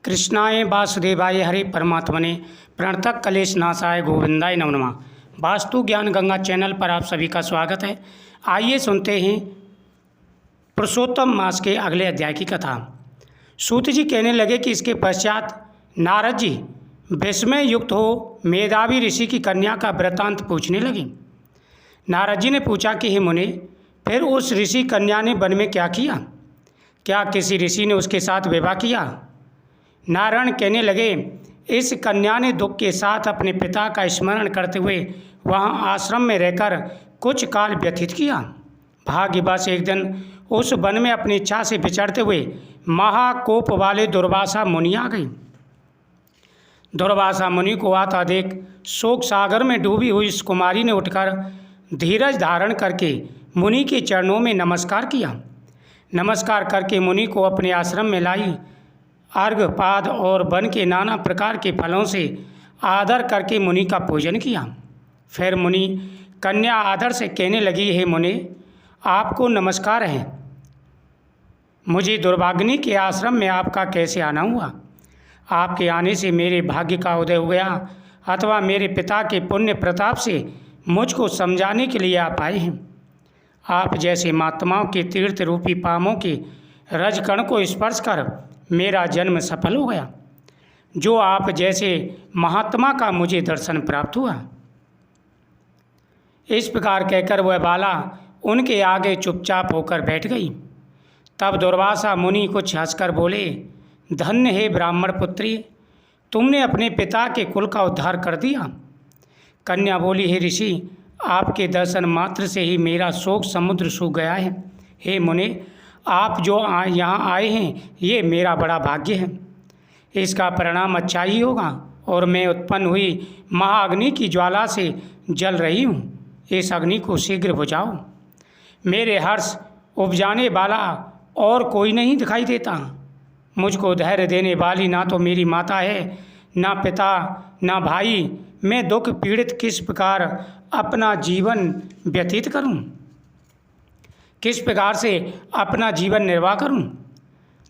कृष्णाय वासुदेवाय हरे परमात्मने प्रणतक कलेश नाशाय गोविंदाय नमो नमः। वास्तु ज्ञान गंगा चैनल पर आप सभी का स्वागत है। आइए सुनते हैं पुरुषोत्तम मास के अगले अध्याय की कथा। सूत जी कहने लगे कि इसके पश्चात नारद जी विस्मय युक्त हो मेधावी ऋषि की कन्या का वृत्तांत पूछने लगे। नारद जी ने पूछा कि हे मुने, फिर उस ऋषि कन्या ने वन में क्या किया? क्या किसी ऋषि ने उसके साथ विवाह किया? नारायण कहने लगे, इस कन्या ने दुख के साथ अपने पिता का स्मरण करते हुए वहाँ आश्रम में रहकर कुछ काल व्यतीत किया। भाग्यवश एक दिन उस वन में अपनी इच्छा से विचरते हुए महाकोप वाले दुर्वासा मुनि आ गए। दुर्वासा मुनि को आता देख शोक सागर में डूबी हुई इस कुमारी ने उठकर धीरज धारण करके मुनि के चरणों में नमस्कार किया। नमस्कार करके मुनि को अपने आश्रम में लाई। अर्घपाद और वन के नाना प्रकार के फलों से आदर करके मुनि का पूजन किया। फिर मुनि कन्या आदर से कहने लगी, हे मुनि, आपको नमस्कार है। मुझे दुर्भाग्नि के आश्रम में आपका कैसे आना हुआ? आपके आने से मेरे भाग्य का उदय हो गया अथवा मेरे पिता के पुण्य प्रताप से मुझको समझाने के लिए आप आए हैं। आप जैसे महात्माओं के तीर्थ रूपी पामों के रजकण को स्पर्श कर मेरा जन्म सफल हो गया। जो आप जैसे महात्मा का मुझे दर्शन प्राप्त हुआ। इस प्रकार कहकर वह बाला उनके आगे चुपचाप होकर बैठ गई। तब दुर्वासा मुनि कुछ हंसकर बोले, धन्य हे ब्राह्मण पुत्री, तुमने अपने पिता के कुल का उद्धार कर दिया। कन्या बोली, हे ऋषि, आपके दर्शन मात्र से ही मेरा शोक समुद्र सूख गया है। हे मुनि, आप जो यहाँ आए हैं ये मेरा बड़ा भाग्य है। इसका परिणाम अच्छा ही होगा और मैं उत्पन्न हुई महाअग्नि की ज्वाला से जल रही हूँ। इस अग्नि को शीघ्र बुझाओ। मेरे हर्ष उपजाने वाला और कोई नहीं दिखाई देता। मुझको धैर्य देने वाली ना तो मेरी माता है, ना पिता, ना भाई। मैं दुख पीड़ित किस प्रकार अपना जीवन व्यतीत करूं? किस प्रकार से अपना जीवन निर्वाह करूं?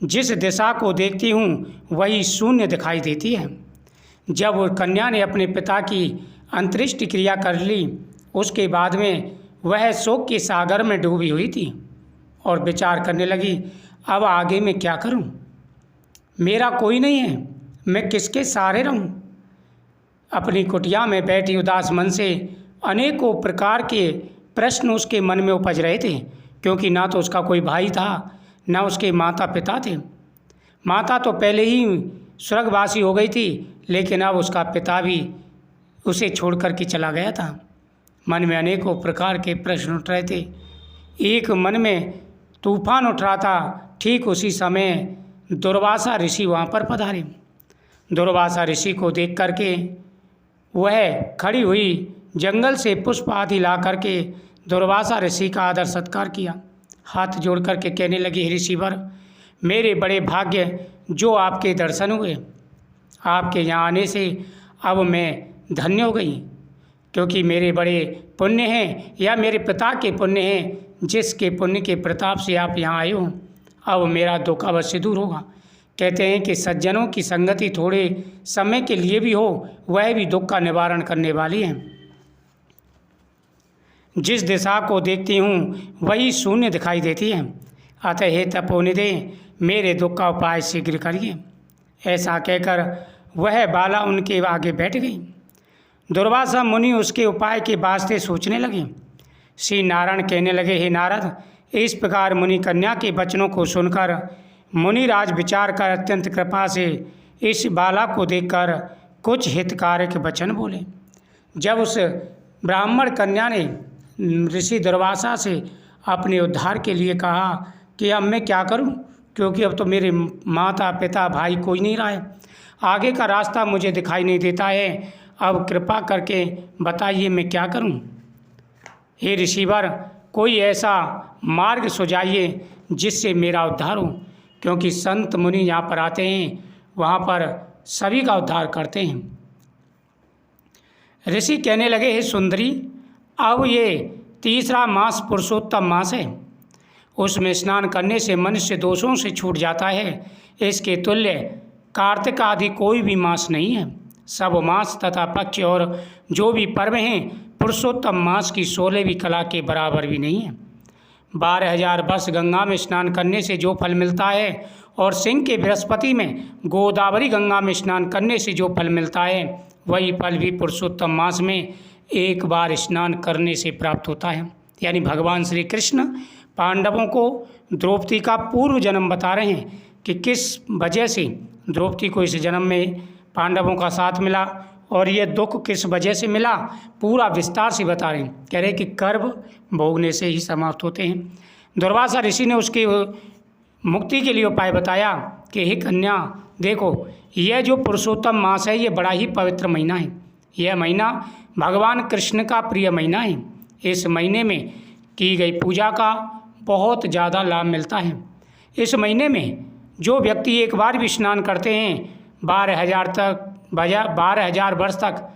जिस दिशा को देखती हूं वही शून्य दिखाई देती है। जब वो कन्या ने अपने पिता की अंत्येष्टि क्रिया कर ली, उसके बाद में वह शोक के सागर में डूबी हुई थी और विचार करने लगी, अब आगे मैं क्या करूं? मेरा कोई नहीं है, मैं किसके सहारे रहूं? अपनी कुटिया में बैठी उदास मन से अनेकों प्रकार के प्रश्न उसके मन में उपज रहे थे, क्योंकि ना तो उसका कोई भाई था, ना उसके माता पिता थे। माता तो पहले ही स्वर्गवासी हो गई थी, लेकिन अब उसका पिता भी उसे छोड़ कर के चला गया था। मन में अनेकों प्रकार के प्रश्न उठ रहे थे। एक मन में तूफान उठ रहा था। ठीक उसी समय दुर्वासा ऋषि वहाँ पर पधारे। दुर्वासा ऋषि को देख करके वह खड़ी हुई जंगल से पुष्प आदि ला करके दुर्वासा ऋषि का आदर सत्कार किया। हाथ जोड़ करके कहने लगी, हे ऋषिवर, मेरे बड़े भाग्य जो आपके दर्शन हुए। आपके यहाँ आने से अब मैं धन्य हो गई, क्योंकि मेरे बड़े पुण्य हैं या मेरे पिता के पुण्य हैं, जिसके पुण्य के प्रताप से आप यहाँ आए हो। अब मेरा दुख अवश्य दूर होगा। कहते हैं कि सज्जनों की संगति थोड़े समय के लिए भी हो, वह भी दुख का निवारण करने वाली है। जिस दिशा को देखती हूँ वही शून्य दिखाई देती है। अतः हे तपोनिधे, मेरे दुख का उपाय शीघ्र करिए। ऐसा कहकर वह बाला उनके आगे बैठ गई। दुर्वासा मुनि उसके उपाय के वास्ते सोचने लगे। श्री नारायण कहने लगे, हे नारद, इस प्रकार मुनि कन्या के वचनों को सुनकर मुनिराज विचार कर अत्यंत कृपा से इस बाला को देखकर कुछ हितकारक वचन बोले। जब उस ब्राह्मण कन्या ने ऋषि दुर्वासा से अपने उद्धार के लिए कहा कि अब मैं क्या करूं, क्योंकि अब तो मेरे माता पिता भाई कोई नहीं रहा है, आगे का रास्ता मुझे दिखाई नहीं देता है, अब कृपा करके बताइए मैं क्या करूं? हे ऋषिवर, कोई ऐसा मार्ग सुझाइए जिससे मेरा उद्धार हो, क्योंकि संत मुनि यहाँ पर आते हैं, वहाँ पर सभी का उद्धार करते हैं। ऋषि कहने लगे, हे सुंदरी, अब ये तीसरा मास पुरुषोत्तम मास है। उसमें स्नान करने से मनुष्य दोषों से छूट जाता है। इसके तुल्य कार्तिक आदि कोई भी मास नहीं है। सब मास तथा पक्ष और जो भी पर्व हैं पुरुषोत्तम मास की 16वीं कला के बराबर भी नहीं है। 12,000 वर्ष गंगा में स्नान करने से जो फल मिलता है और सिंह के बृहस्पति में गोदावरी गंगा में स्नान करने से जो फल मिलता है वही फल भी पुरुषोत्तम मास में एक बार स्नान करने से प्राप्त होता है। यानी भगवान श्री कृष्ण पांडवों को द्रौपदी का पूर्व जन्म बता रहे हैं कि किस वजह से द्रौपदी को इस जन्म में पांडवों का साथ मिला और ये दुख किस वजह से मिला, पूरा विस्तार से बता रहे हैं। कह रहे हैं कि कर्म भोगने से ही समाप्त होते हैं। दुर्वासा ऋषि ने उसकी मुक्ति के लिए उपाय बताया कि हे कन्या, देखो यह जो पुरुषोत्तम मास है ये बड़ा ही पवित्र महीना है। यह महीना भगवान कृष्ण का प्रिय महीना है। इस महीने में की गई पूजा का बहुत ज़्यादा लाभ मिलता है। इस महीने में जो व्यक्ति एक बार भी स्नान करते हैं 12,000 वर्ष तक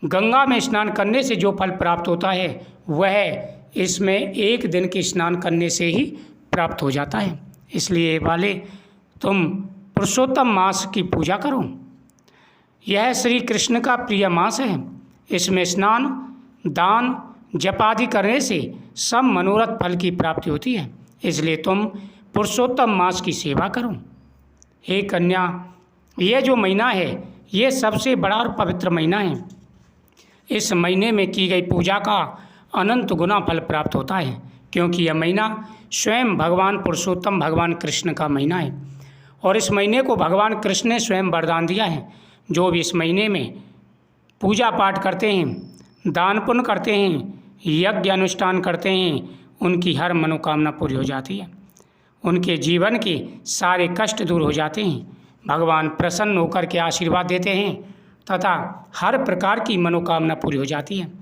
गंगा में स्नान करने से जो फल प्राप्त होता है वह इसमें एक दिन के स्नान करने से ही प्राप्त हो जाता है। इसलिए वाले तुम पुरुषोत्तम मास की पूजा करो। यह श्री कृष्ण का प्रिय मास है। इसमें स्नान, दान, जप आदि करने से सब मनोरथ फल की प्राप्ति होती है। इसलिए तुम पुरुषोत्तम मास की सेवा करो। हे कन्या, यह जो महीना है ये सबसे बड़ा और पवित्र महीना है। इस महीने में की गई पूजा का अनंत गुना फल प्राप्त होता है, क्योंकि यह महीना स्वयं भगवान पुरुषोत्तम भगवान कृष्ण का महीना है और इस महीने को भगवान कृष्ण ने स्वयं वरदान दिया है। जो भी इस महीने में पूजा पाठ करते हैं, दान पुण्य करते हैं, यज्ञ अनुष्ठान करते हैं, उनकी हर मनोकामना पूरी हो जाती है। उनके जीवन के सारे कष्ट दूर हो जाते हैं। भगवान प्रसन्न होकर के आशीर्वाद देते हैं तथा हर प्रकार की मनोकामना पूरी हो जाती है।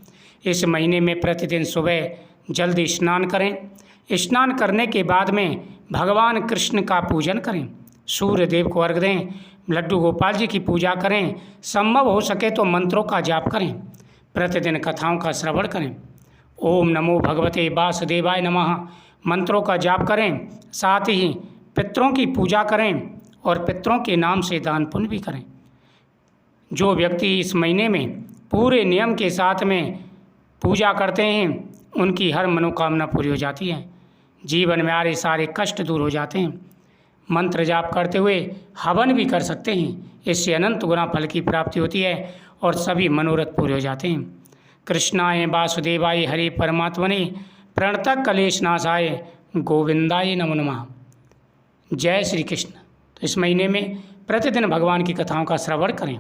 इस महीने में प्रतिदिन सुबह जल्दी स्नान करें। स्नान करने के बाद में भगवान कृष्ण का पूजन करें, सूर्य देव को अर्घ्य दें, लड्डू गोपाल जी की पूजा करें, संभव हो सके तो मंत्रों का जाप करें, प्रतिदिन कथाओं का श्रवण करें। ओम नमो भगवते वासुदेवाय नमः मंत्रों का जाप करें, साथ ही पितरों की पूजा करें और पितरों के नाम से दान पुण्य भी करें। जो व्यक्ति इस महीने में पूरे नियम के साथ में पूजा करते हैं उनकी हर मनोकामना पूरी हो जाती है। जीवन में आ रहे सारे कष्ट दूर हो जाते हैं। मंत्र जाप करते हुए हवन भी कर सकते हैं, इससे अनंत गुना फल की प्राप्ति होती है और सभी मनोरथ पूरे हो जाते हैं। कृष्णाय वासुदेवाय हरे परमात्मने प्रणतः कलेश नाशाय गोविंदाय नमो नमः। जय श्री कृष्ण। तो इस महीने में प्रतिदिन भगवान की कथाओं का श्रवण करें।